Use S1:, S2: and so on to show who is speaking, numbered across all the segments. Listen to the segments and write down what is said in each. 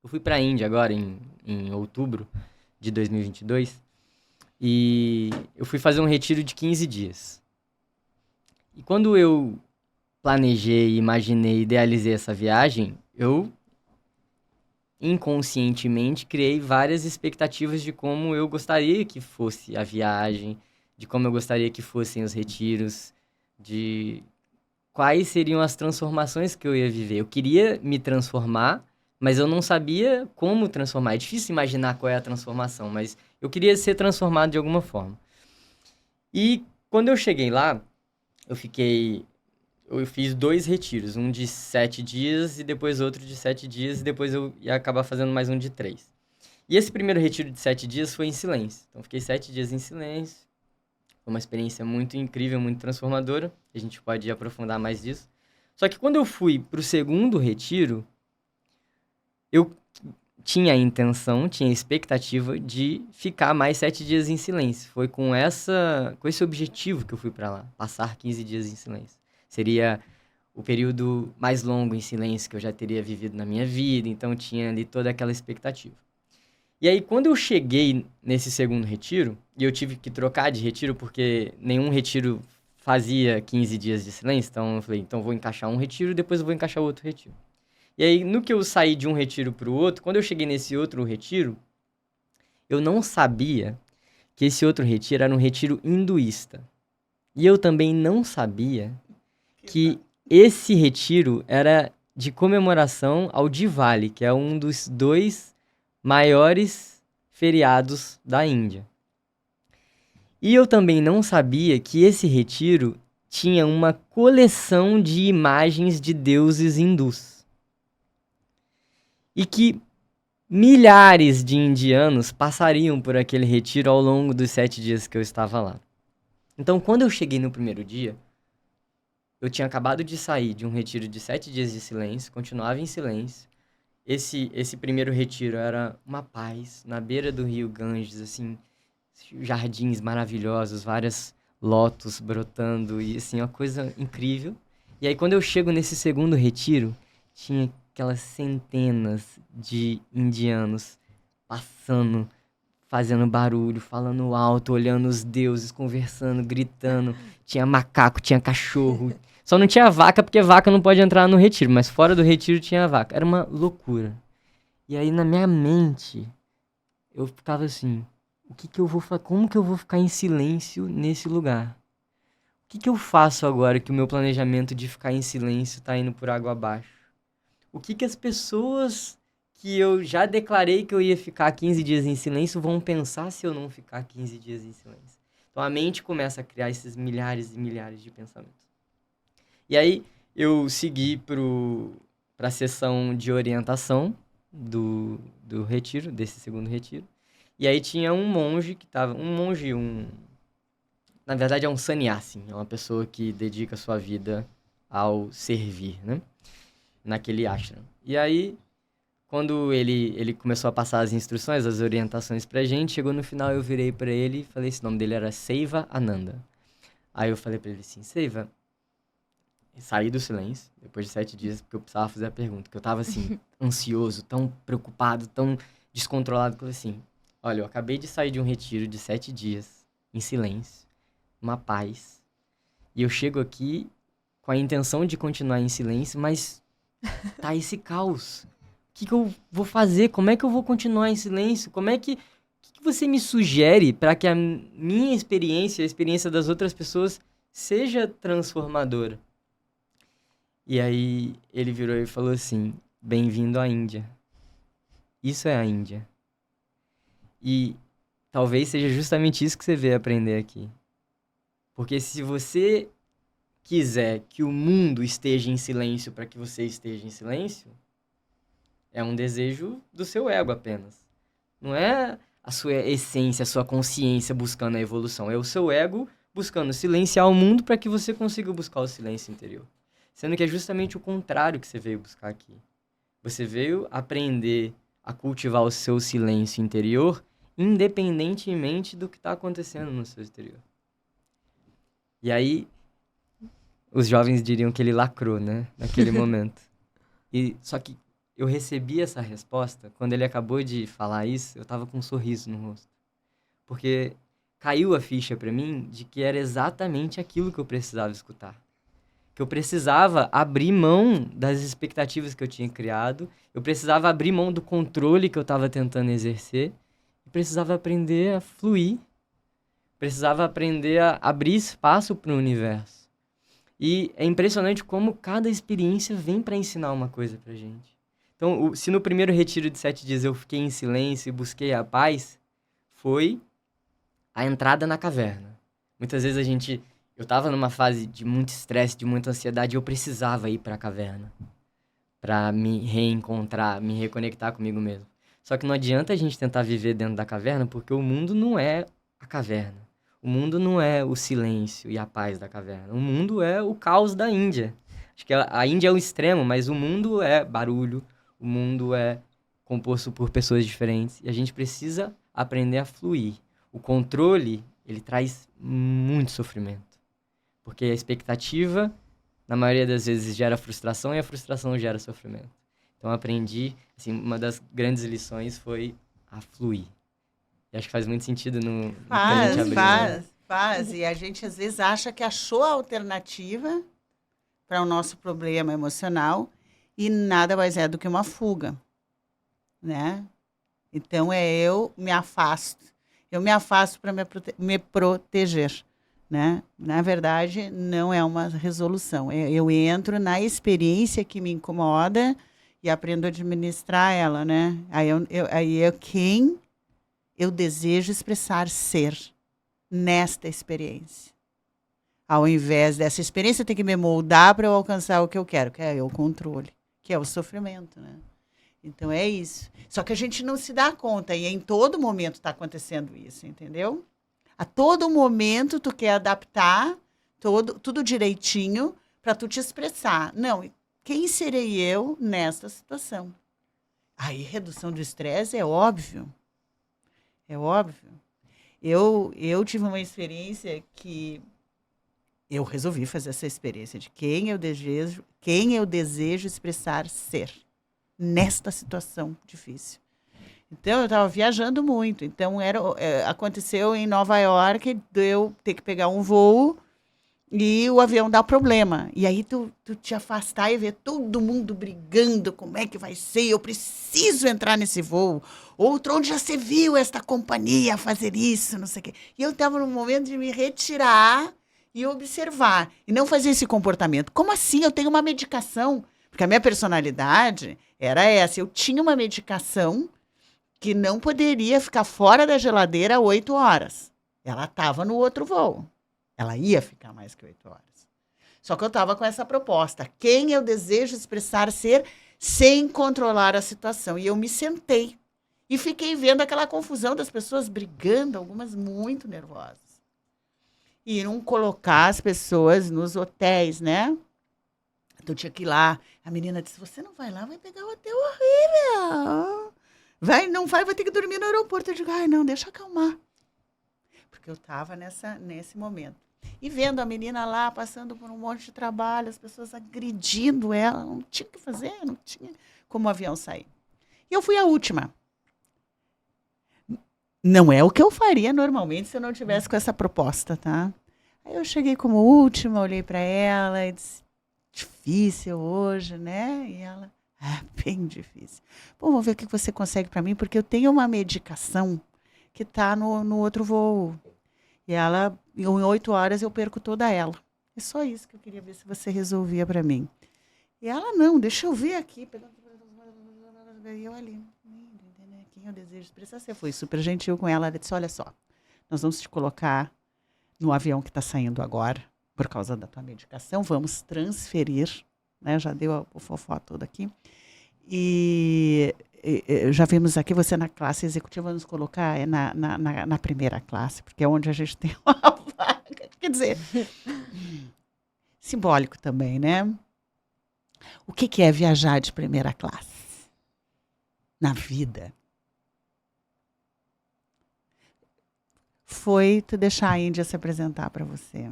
S1: Eu fui pra Índia agora, em outubro de 2022, e eu fui fazer um retiro de 15 dias. E quando eu planejei, imaginei, idealizei essa viagem, eu inconscientemente criei várias expectativas de como eu gostaria que fosse a viagem, de como eu gostaria que fossem os retiros, de quais seriam as transformações que eu ia viver. Eu queria me transformar, mas eu não sabia como transformar. É difícil imaginar qual é a transformação, mas eu queria ser transformado de alguma forma. E quando eu cheguei lá, eu fiquei. Eu fiz 2 retiros, um de 7 dias e depois outro de 7 dias, e depois eu ia acabar fazendo mais um de 3. E esse primeiro retiro de 7 dias foi em silêncio. Então, fiquei 7 dias em silêncio. Foi uma experiência muito incrível, muito transformadora. A gente pode aprofundar mais disso. Só que quando eu fui para o segundo retiro, eu tinha a intenção, tinha a expectativa de ficar mais 7 dias em silêncio. Foi com esse objetivo que eu fui para lá, passar 15 dias em silêncio. Seria o período mais longo em silêncio que eu já teria vivido na minha vida, então tinha ali toda aquela expectativa. E aí, quando eu cheguei nesse segundo retiro, e eu tive que trocar de retiro porque nenhum retiro fazia 15 dias de silêncio, então eu falei, então vou encaixar um retiro e depois eu vou encaixar outro retiro. E aí, no que eu saí de um retiro para o outro, quando eu cheguei nesse outro retiro, eu não sabia que esse outro retiro era um retiro hinduísta. E eu também não sabia que esse retiro era de comemoração ao Diwali, que é um dos 2 maiores feriados da Índia. E eu também não sabia que esse retiro tinha uma coleção de imagens de deuses hindus. E que milhares de indianos passariam por aquele retiro ao longo dos 7 dias que eu estava lá. Então, quando eu cheguei no primeiro dia, eu tinha acabado de sair de um retiro de 7 dias de silêncio, continuava em silêncio. Esse primeiro retiro era uma paz, na beira do rio Ganges, assim, jardins maravilhosos, várias lótus brotando, e assim, uma coisa incrível. E aí, quando eu chego nesse segundo retiro, tinha aquelas centenas de indianos passando, fazendo barulho, falando alto, olhando os deuses, conversando, gritando. Tinha macaco, tinha cachorro. Só não tinha vaca, porque vaca não pode entrar no retiro, mas fora do retiro tinha vaca. Era uma loucura. E aí, na minha mente, eu ficava assim, o que que eu vou como que eu vou ficar em silêncio nesse lugar? O que que eu faço agora que o meu planejamento de ficar em silêncio tá indo por água abaixo? O que que as pessoas que eu já declarei que eu ia ficar 15 dias em silêncio vão pensar se eu não ficar 15 dias em silêncio? Então a mente começa a criar esses milhares e milhares de pensamentos. E aí eu segui para a sessão de orientação do retiro, desse segundo retiro. E aí tinha um monge que tava. Na verdade é um sannyasi, é uma pessoa que dedica sua vida ao servir, né? Naquele ashram. E aí, quando ele começou a passar as instruções, as orientações pra gente, chegou no final, eu virei pra ele e falei, esse nome dele era Seiva Ananda. Aí eu falei pra ele assim, Seiva, saí do silêncio, depois de 7 dias, porque eu precisava fazer a pergunta, porque eu tava assim, ansioso, tão preocupado, tão descontrolado, que eu falei assim, olha, eu acabei de sair de um retiro de 7 dias, em silêncio, uma paz, e eu chego aqui com a intenção de continuar em silêncio, mas tá esse caos. O que eu vou fazer? Como é que eu vou continuar em silêncio? O que você me sugere para que a minha experiência, a experiência das outras pessoas, seja transformadora? E aí ele virou e falou assim: bem-vindo à Índia. Isso é a Índia. E talvez seja justamente isso que você veio aprender aqui. Porque se você quiser que o mundo esteja em silêncio para que você esteja em silêncio, é um desejo do seu ego apenas. Não é a sua essência, a sua consciência buscando a evolução. É o seu ego buscando silenciar o mundo para que você consiga buscar o silêncio interior. Sendo que é justamente o contrário que você veio buscar aqui. Você veio aprender a cultivar o seu silêncio interior, independentemente do que está acontecendo no seu exterior. E aí, os jovens diriam que ele lacrou, né? Naquele momento. Só que eu recebi essa resposta, quando ele acabou de falar isso, eu tava com um sorriso no rosto. Porque caiu a ficha pra mim de que era exatamente aquilo que eu precisava escutar. Que eu precisava abrir mão das expectativas que eu tinha criado, eu precisava abrir mão do controle que eu estava tentando exercer, e precisava aprender a fluir, precisava aprender a abrir espaço para o universo. E é impressionante como cada experiência vem para ensinar uma coisa pra gente. Então, se no primeiro retiro de 7 dias eu fiquei em silêncio e busquei a paz, foi a entrada na caverna. Muitas vezes eu tava numa fase de muito estresse, de muita ansiedade, e eu precisava ir pra caverna pra me reencontrar, me reconectar comigo mesmo. Só que não adianta a gente tentar viver dentro da caverna, porque o mundo não é a caverna. O mundo não é o silêncio e a paz da caverna. O mundo é o caos da Índia. Acho que a Índia é o extremo, mas o mundo é barulho, o mundo é composto por pessoas diferentes, e a gente precisa aprender a fluir. O controle, ele traz muito sofrimento. Porque a expectativa, na maioria das vezes, gera frustração e a frustração gera sofrimento. Então, eu aprendi, assim, uma das grandes lições foi a fluir. E acho que faz muito sentido no que a gente abriu, né?
S2: Faz. E a gente, às vezes, acha que achou a alternativa para o nosso problema emocional e nada mais é do que uma fuga, né? Então, eu me afasto. Eu me afasto para me proteger, né? Na verdade, não é uma resolução. Eu entro na experiência que me incomoda e aprendo a administrar ela, né? Aí quem eu desejo expressar ser nesta experiência. Ao invés dessa experiência, eu tenho que me moldar para eu alcançar o que eu quero, que é o controle, que é o sofrimento, né? Então, é isso. Só que a gente não se dá conta, e em todo momento está acontecendo isso, entendeu? A todo momento tu quer adaptar tudo direitinho para tu te expressar. Não, quem serei eu nesta situação? Aí, redução do estresse é óbvio. É óbvio. Eu tive uma experiência que eu resolvi fazer essa experiência de quem eu desejo expressar ser nesta situação difícil. Então, eu estava viajando muito. Então, aconteceu em Nova York, de eu ter que pegar um voo e o avião dá problema. E aí, tu te afastar e ver todo mundo brigando, como é que vai ser? Eu preciso entrar nesse voo. Outro, onde já se viu esta companhia fazer isso, não sei o quê. E eu estava no momento de me retirar e observar. E não fazer esse comportamento. Como assim? Eu tenho uma medicação. Porque a minha personalidade era essa. Eu tinha uma medicação que não poderia ficar fora da geladeira 8 horas. Ela estava no outro voo. Ela ia ficar mais que 8 horas. Só que eu estava com essa proposta. Quem eu desejo expressar ser sem controlar a situação. E eu me sentei. E fiquei vendo aquela confusão das pessoas brigando, algumas muito nervosas. E não colocar as pessoas nos hotéis, né? Então tinha que ir lá. A menina disse, você não vai lá, vai pegar um hotel horrível. Não vai ter que dormir no aeroporto. Eu digo, ai, não, deixa acalmar. Porque eu estava nesse momento. E vendo a menina lá, passando por um monte de trabalho, as pessoas agredindo ela, não tinha o que fazer, não tinha como o avião sair. E eu fui a última. Não é o que eu faria normalmente se eu não tivesse com essa proposta, tá? Aí eu cheguei como última, olhei para ela e disse, difícil hoje, né? E ela, bem difícil. Bom, vamos ver o que você consegue para mim, porque eu tenho uma medicação que está no outro voo. E ela, em 8 horas, eu perco toda ela. É só isso que eu queria ver se você resolvia para mim. E ela, não, deixa eu ver aqui. E eu ali, quem eu desejo expressar. Você foi super gentil com ela. Ela disse, olha só, nós vamos te colocar no avião que está saindo agora, por causa da tua medicação, vamos transferir, né? Já deu a fofó toda aqui. E já vimos aqui você na classe executiva, vamos colocar na primeira classe, porque é onde a gente tem uma vaga. Quer dizer, simbólico também, né? O que é viajar de primeira classe? Na vida. Foi tu deixar a Índia se apresentar para você.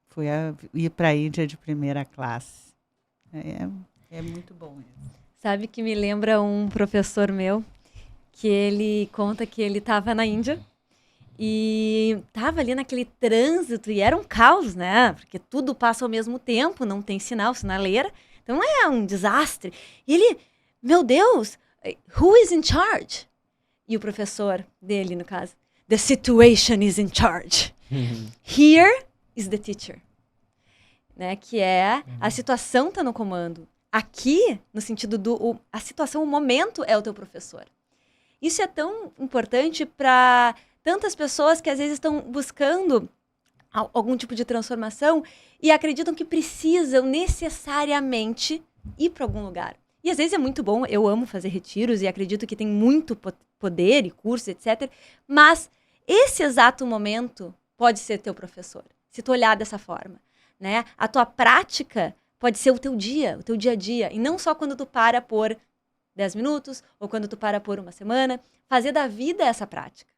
S2: Foi ir para a Índia de primeira classe. É muito bom isso.
S3: Sabe que me lembra um professor meu, que ele conta que ele estava na Índia e estava ali naquele trânsito e era um caos, né? Porque tudo passa ao mesmo tempo, não tem sinal, sinaleira. Então é um desastre. E ele, meu Deus, who is in charge? E o professor dele, no caso, the situation is in charge. Here is the teacher. Né? Que é, a situação está no comando. Aqui, no sentido a situação, o momento é o teu professor. Isso é tão importante para tantas pessoas que às vezes estão buscando algum tipo de transformação e acreditam que precisam necessariamente ir para algum lugar. E às vezes é muito bom, eu amo fazer retiros e acredito que tem muito poder e cursos, etc. Mas esse exato momento pode ser teu professor, se tu olhar dessa forma. Né? A tua prática pode ser o teu dia a dia. E não só quando tu para por 10 minutos ou quando tu para por uma semana. Fazer da vida essa prática.